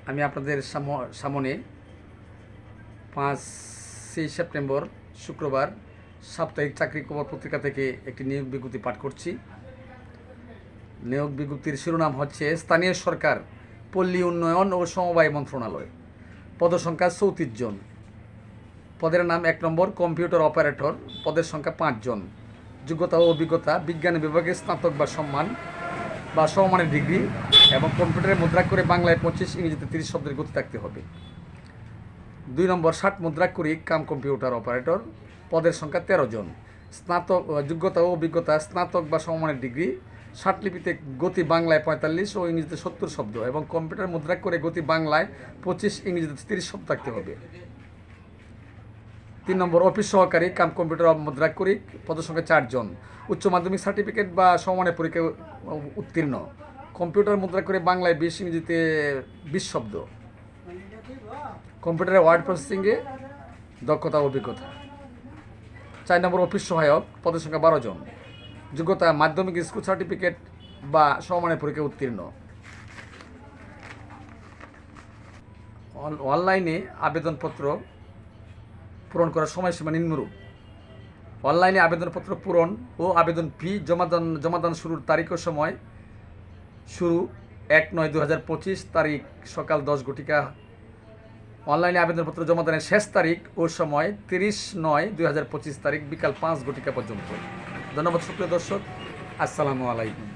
আমি আপনাদের সামনে 5 সেপ্টেম্বর শুক্রবার সাপ্তাহিক চাকরি খবর পত্রিকা থেকে একটি নিয়োগ বিজ্ঞপ্তি পাঠ করছি। নিয়োগ বিজ্ঞপ্তির শিরোনাম হচ্ছে স্থানীয় সরকার, পল্লী উন্নয়ন ও সমবায় মন্ত্রণালয়। পদসংখ্যা 34 জন। পদের নাম 1 নম্বর কম্পিউটার অপারেটর, পদের সংখ্যা 5 জন। যোগ্যতা ও অভিজ্ঞতা: বিজ্ঞান বিভাগে স্নাতক বা সমমানের ডিগ্রি এবং কম্পিউটারে মুদ্রাক্ষরে বাংলায় 25, ইংরেজিতে 30 শব্দের গতি থাকতে হবে। 2 নম্বর 60 মুদ্রাক্ষরিক কাম কম্পিউটার অপারেটর, পদের সংখ্যা 13 জন। স্নাতক যোগ্যতা ও অভিজ্ঞতা: স্নাতক বা সমমানের ডিগ্রি, 60 লিপিতে গতি বাংলায় 45 ও ইংরেজিতে 70 শব্দ এবং কম্পিউটার মুদ্রাক্ষরে গতি বাংলায় 25, ইংরেজিতে 30 শব্দ থাকতে হবে। 3 নম্বর অফিস সহকারী কাম কম্পিউটার মুদ্রাক্ষরিক, পদসংখ্যা 4 জন। উচ্চ মাধ্যমিক সার্টিফিকেট বা সমমানের পরীক্ষায় উত্তীর্ণ, কম্পিউটার মুদ্রাক্ষরে বাংলায় 20, ইংরেজিতে 20 শব্দ। কম্পিউটারে ওয়ার্ড প্রসেসিংয়ে দক্ষতা ও অভিজ্ঞতা। 4 নম্বর অফিস সহায়ক, পদের সংখ্যা 12 জন। যোগ্যতা মাধ্যমিক স্কুল সার্টিফিকেট বা সমমানের পরীক্ষায় উত্তীর্ণ। অনলাইনে আবেদনপত্র পূরণ করার সময়সীমা নিম্নরূপ। অনলাইনে আবেদনপত্র পূরণ ও আবেদন ফি জমাদান শুরুর তারিখ ও সময়: শুরু 1/9/2025 তারিখ সকাল 10 ঘটিকা। অনলাইনে আবেদনপত্র জমাদানের শেষ তারিখ ও সময় 30/9/2025 তারিখ বিকাল 5 ঘটিকা পর্যন্ত। ধন্যবাদ সুপ্রিয় দর্শক, আসসালামু আলাইকুম।